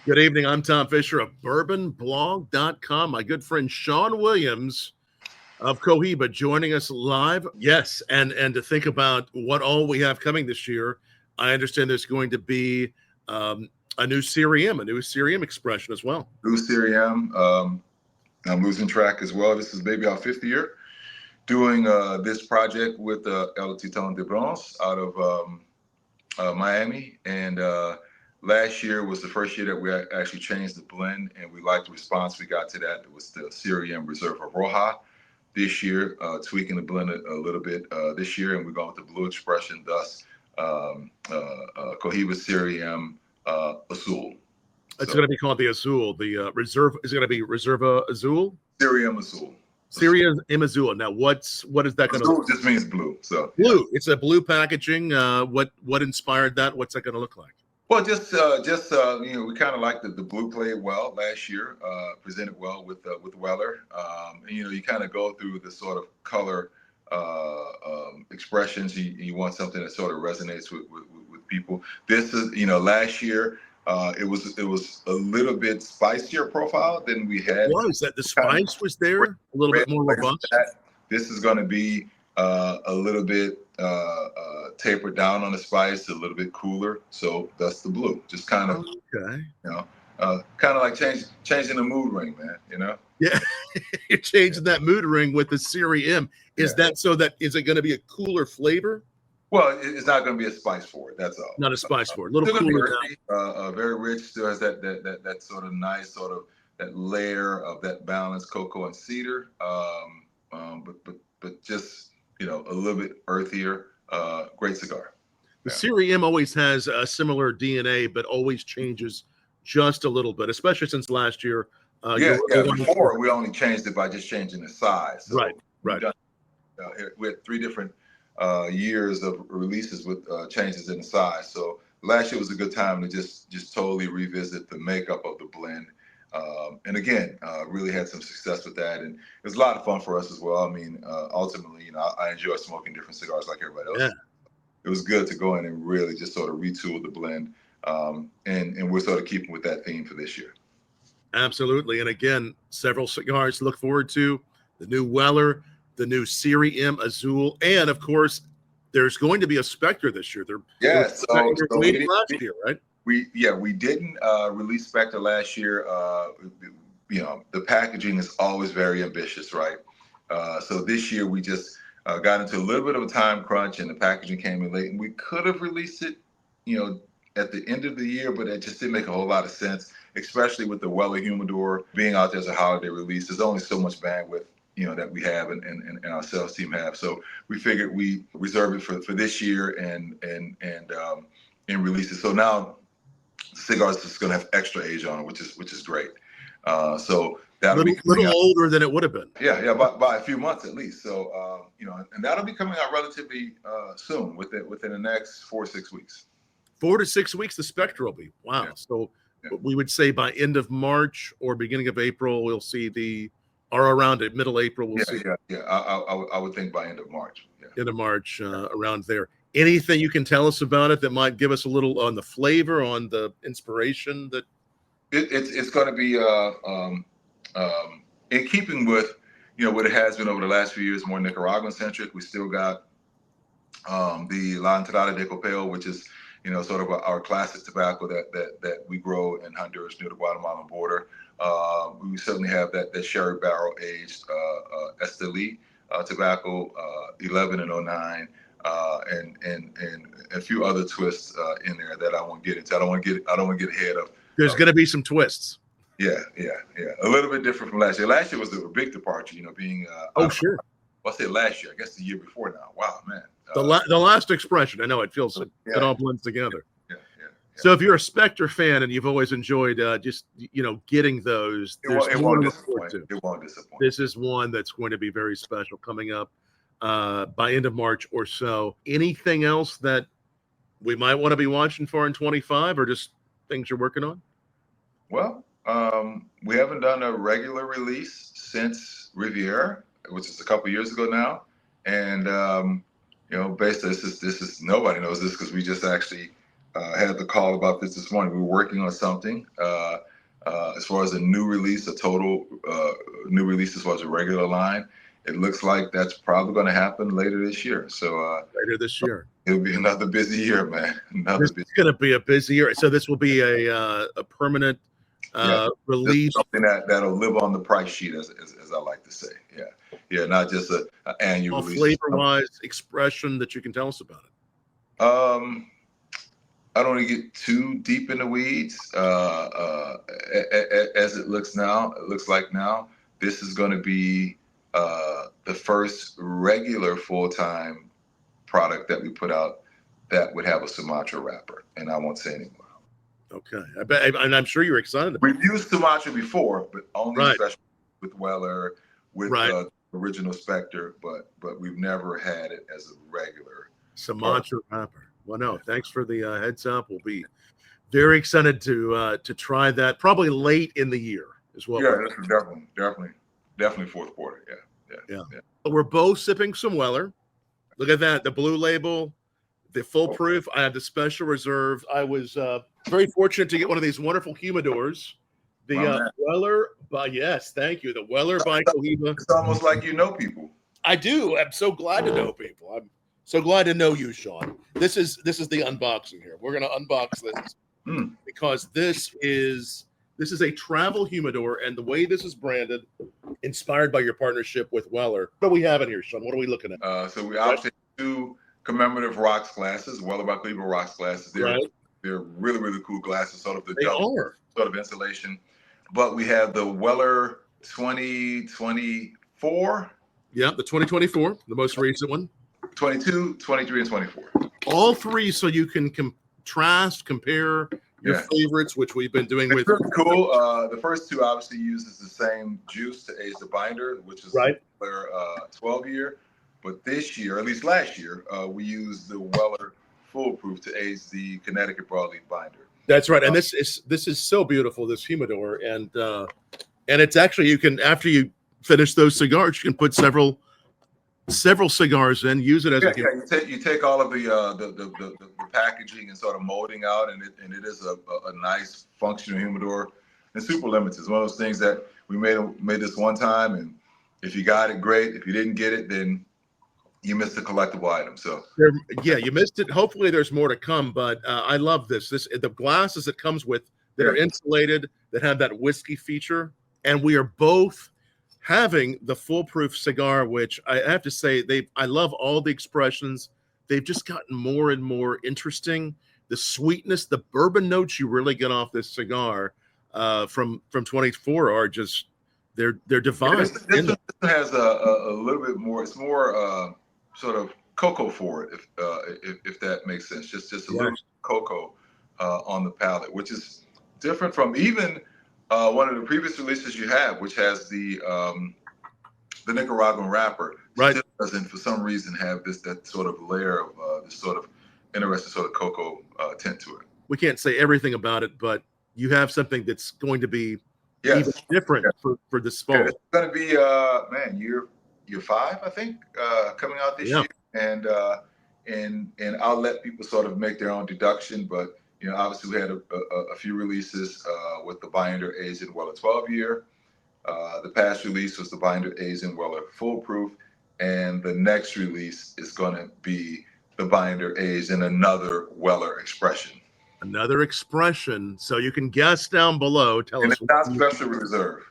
Good evening. I'm Tom Fischer of bourbonblog.com. My good friend Sean Williams of Cohiba joining us live. Yes, and to think about what all we have coming this year, I understand there's going to be a new Serie M expression as well. New Serie M. I'm losing track as well. This is maybe our fifth year doing this project with El Titan de Bronze out of Miami. And last year was the first year that we actually changed the blend, and we liked the response we got to that. It was the Serie M Reserva Roja. This year, tweaking the blend a little bit this year, and we're going with the blue expression, thus Cohiba Serie M Azul. It's going to be called the Azul. The Reserve is going to be Reserva Azul? Serie M Azul. Serie M Azul. Now, what is that going to look like? Just means blue. So blue. Yeah. It's a blue packaging. What inspired that? What's that going to look like? Well, just we kind of liked the blue played well last year, presented well with Weller. And, you kind of go through the sort of color expressions. You want something that sort of resonates with people. This is, last year it was a little bit spicier profile than we had. Was that the spice was there? A little bit more robust. This is going to be a little bit tapered down on the spice, a little bit cooler. So that's the blue. Just kind of, okay. Kind of like changing the mood ring, man. Yeah, you're changing that mood ring with the Serie M. Is it going to be a cooler flavor? Well, it's not going to be a spice for it. That's all. Not a spice for it. A little cooler. Very rich. Still has that sort of nice that layer of that balance, cocoa and cedar. But just a little bit earthier. Great cigar. The Serie M always has a similar DNA, but always changes just a little bit, especially since last year. Before we only changed it by just changing the size. So right. We had 3 different years of releases with changes in the size. So last year was a good time to just totally revisit the makeup of the blend. And again, really had some success with that, and it was a lot of fun for us as well. I mean, ultimately, I enjoy smoking different cigars like everybody else. Yeah. It was good to go in and really just sort of retool the blend, and we're sort of keeping with that theme for this year. Absolutely, and again, several cigars to look forward to: the new Weller, the new Serie M Azul, and of course, there's going to be a Spectre this year. Last year, right? We didn't release Spectre last year. The packaging is always very ambitious, right? So this year we just got into a little bit of a time crunch, and the packaging came in late. And we could have released it, at the end of the year, but it just didn't make a whole lot of sense, especially with the Weller Humidor being out there as a holiday release. There's only so much bandwidth, that we have and our sales team have. So we figured we reserve it for this year and release it. So now the cigar is just going to have extra age on it, which is great. So that'll be a little older than it would have been. Yeah, by a few months at least. So and that'll be coming out relatively soon, within the next 4 to 6 weeks. 4 to 6 weeks, the Spectre will be. Wow. Yeah. So we would say by end of March or beginning of April, we'll see or around it, middle April, we'll see. Yeah. I would think by end of March. Yeah. End of March, around there. Anything you can tell us about it that might give us a little on the flavor, on the inspiration that it's going to be in keeping with what it has been over the last few years, more Nicaraguan centric. We still got the La Entrada de Copel, which is sort of our classic tobacco that we grow in Honduras near the Guatemalan border. We certainly have that sherry barrel aged Esteli tobacco, 11 and 09. And a few other twists in there that I won't get into. I don't want to get ahead of. There's going to be some twists. Yeah. A little bit different from last year. Last year was a big departure, being. Sure. I'll say last year. I guess the year before now. Wow, man. The last expression. I know it feels it all blends together. Yeah. So if you're a Spectre fan and you've always enjoyed just getting those, it won't disappoint. This is one that's going to be very special coming up by end of March or so. Anything else that we might want to be watching for in 25, or just things you're working on? Well, we haven't done a regular release since Riviera, which is a couple years ago now, and basically this is nobody knows this because we just actually had the call about this morning. We were working on something as far as a new release, a total new release as far as a regular line. It looks like that's probably going to happen later this year. So later this year, it'll be another busy year, man. This is going to be a busy year. So this will be a permanent release. Something that'll live on the price sheet, as I like to say. Yeah, not just an annual release. Flavor-wise expression that you can tell us about it. I don't want to get too deep in the weeds. As it looks like now, this is going to be the first regular full-time product that we put out that would have a Sumatra wrapper, and I won't say anymore. Okay, and I'm sure you're excited about it. We've used Sumatra before, but only especially with Weller, with the original Spectre, but we've never had it as a regular Sumatra wrapper. Well, no, thanks for the heads up. We'll be very excited to try that. Probably late in the year as well. Yeah, definitely fourth quarter. Yeah. We're both sipping some Weller. Look at that, the blue label, the full proof. I have the special reserve. I was very fortunate to get one of these wonderful humidors. The Weller yes, thank you. The Weller by Cohiba. It's almost like you know people. I do. I'm so glad to know people. I'm so glad to know you, Sean. This is the unboxing here. We're gonna unbox this because this is a travel humidor, and the way this is branded, inspired by your partnership with Weller. What do we have in here, Sean? What are we looking at? So we obviously have two commemorative rocks glasses, Weller by Cohiba rocks glasses. They're really, really cool glasses, sort of the sort of insulation. But we have the Weller 2024. Yeah, the 2024, the most recent one. 22, 23, and 24. All three, so you can compare your favorites, which we've been doing with. Really cool. The first two obviously uses the same juice to age the binder, which is their 12-year. But this year, at least last year, we used the Weller Foolproof to age the Connecticut broadleaf binder. That's right, and this is so beautiful, this humidor, and it's actually, you can, after you finish those cigars, you can put several cigars in, use it as you take all of the packaging and sort of molding out, and it is a nice functional humidor. And super limited. It's one of those things that we made this one time, and if you got it, great. If you didn't get it, then you missed a collectible item. So you missed it. Hopefully there's more to come, but I love this the glasses it comes with that are insulated, that have that whiskey feature, and we are both having the foolproof cigar, which I have to say, I love all the expressions. They've just gotten more and more interesting. The sweetness, the bourbon notes you really get off this cigar from 24 are just they're divine. This has a little bit more. It's more sort of cocoa for it, if that makes sense. Just a little cocoa on the palate, which is different from even one of the previous releases you have, which has the Nicaraguan wrapper. Still doesn't, for some reason, have that sort of layer of this sort of interesting sort of cocoa tint to it. We can't say everything about it, but you have something that's going to be even different for this fall. It's going to be year 5, I think, coming out this year, and I'll let people sort of make their own deduction, but obviously we had a few releases with the binder aged in Weller 12-year. The past release was the binder aged in Weller Foolproof, and the next release is going to be the binder aged in another Weller expression. Another expression. So you can guess down below. Tell us. It's not special reserve.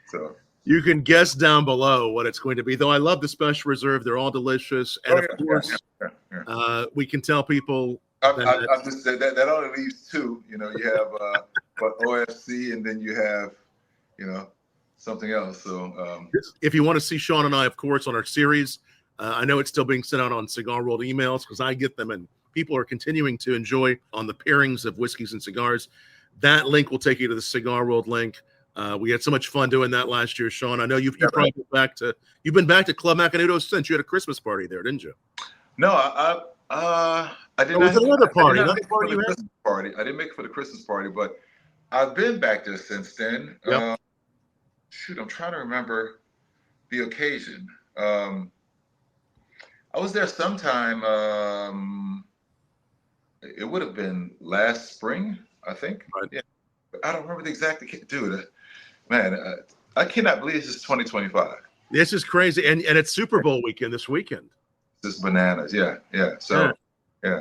So you can guess down below what it's going to be. Though I love the special reserve. They're all delicious. And of course, we can tell people. I'm just saying that only leaves 2. You have OFC, and then you have something else. So if you want to see Sean and I, of course, on our series, I know it's still being sent out on Cigar World emails because I get them, and people are continuing to enjoy on the pairings of whiskeys and cigars. That link will take you to the Cigar World link. We had so much fun doing that last year, Sean. I know you've been back to Club Macanudo since. You had a Christmas party there, didn't you? No, I did not. It was another party. I didn't make it for the Christmas party, but I've been back there since then. I'm trying to remember the occasion. I was there sometime It would have been last spring, I think. Right. Yeah, I don't remember the exact dude. Man, I cannot believe this is 2025. This is crazy, and it's Super Bowl weekend this weekend. This bananas. Yeah, yeah. So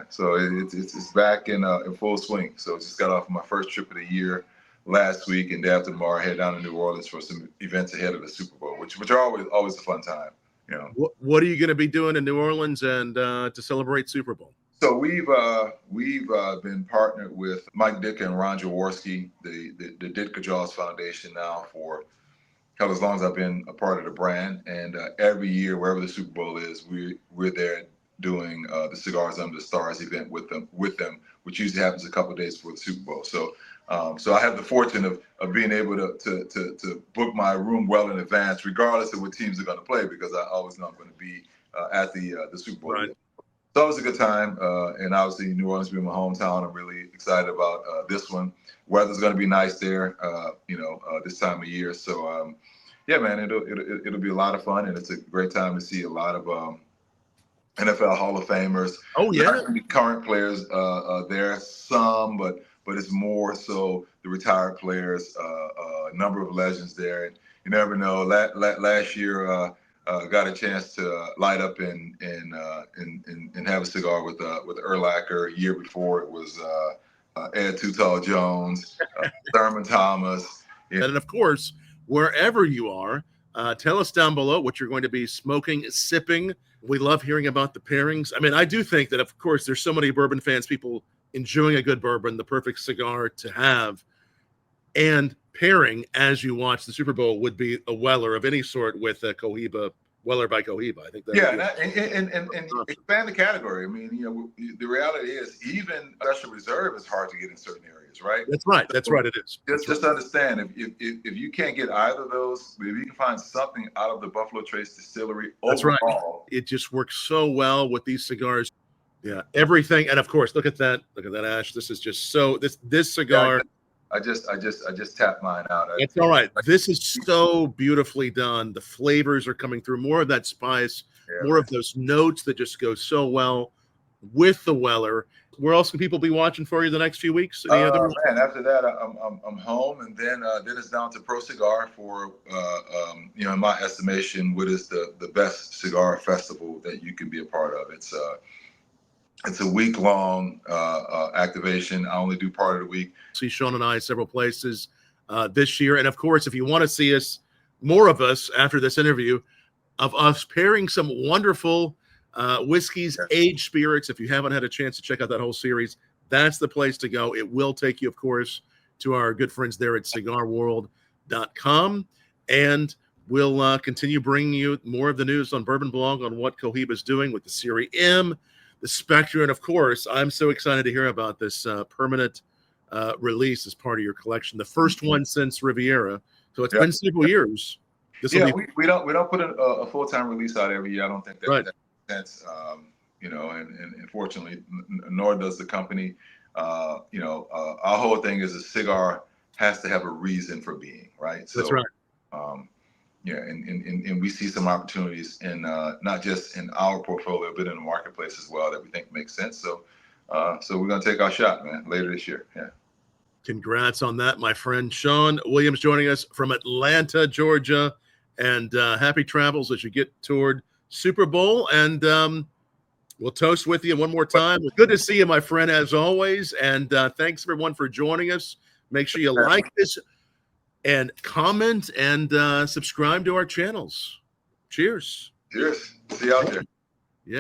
so it's back in full swing. So just got off my first trip of the year last week, and day after tomorrow, I head down to New Orleans for some events ahead of the Super Bowl, which are always a fun time. You know. What are you going to be doing in New Orleans and to celebrate Super Bowl? So we've been partnered with Mike Ditka and Ron Jaworski, the Ditka Jaws Foundation now for hell as long as I've been a part of the brand. And every year, wherever the Super Bowl is, we're there doing the Cigars Under the Stars event with them, which usually happens a couple of days before the Super Bowl. So so I have the fortune of being able to book my room well in advance, regardless of what teams are going to play, because I always know I'm going to be at the Super Bowl. Right. So it was a good time, and obviously New Orleans being my hometown, I'm really excited about this one. Weather's going to be nice there, this time of year. So yeah, man, it'll be a lot of fun, and it's a great time to see a lot of NFL Hall of Famers. Oh yeah, not only current players there, some, but it's more so the retired players. A number of legends there, and you never know. Last year. Got a chance to light up and have a cigar with Urlacher. A year before it was Ed Too Tall Jones, Thurman Thomas. Yeah. And of course, wherever you are, tell us down below what you're going to be smoking, sipping. We love hearing about the pairings. I mean, I do think that, of course, there's so many bourbon fans, people enjoying a good bourbon, the perfect cigar to have. And pairing as you watch the Super Bowl would be a Weller of any sort with a Cohiba, Weller by Cohiba. I think that. Yeah, and expand the category. I mean, the reality is even special reserve is hard to get in certain areas, right? That's right. That's right. It is. Just understand if you can't get either of those, if you can find something out of the Buffalo Trace Distillery, that's overall, right. It just works so well with these cigars. Yeah, everything, and of course, look at that ash. This is just so this cigar. Yeah, I just tapped mine out. It's all right. This is so beautifully done. The flavors are coming through. More of that spice, more of those notes that just go so well with the Weller. Where else can people be watching for you the next few weeks? Man, after that, I'm home, and then it's down to Pro Cigar for in my estimation, what is the best cigar festival that you can be a part of. It's a week-long activation. I only do part of the week. See Sean and I several places this year. And, of course, if you want to see us, more of us after this interview, of us pairing some wonderful whiskeys, aged spirits, if you haven't had a chance to check out that whole series, that's the place to go. It will take you, of course, to our good friends there at cigarworld.com. And we'll continue bringing you more of the news on Bourbon Blog on what Cohiba is doing with the Serie M, the Spectre, and of course, I'm so excited to hear about this permanent release as part of your collection. The first one since Riviera, so it's been several years. We don't put a full-time release out every year. I don't think that makes sense. And fortunately, nor does the company. Our whole thing is a cigar has to have a reason for being, right? So, that's right. And we see some opportunities in not just in our portfolio, but in the marketplace as well that we think makes sense. So we're gonna take our shot, man, later this year. Yeah. Congrats on that, my friend. Sean Williams joining us from Atlanta, Georgia, and happy travels as you get toward Super Bowl. And we'll toast with you one more time. Good to see you, my friend, as always. And thanks everyone for joining us. Make sure you like this and comment and subscribe to our channels. Cheers. Cheers. See you out there.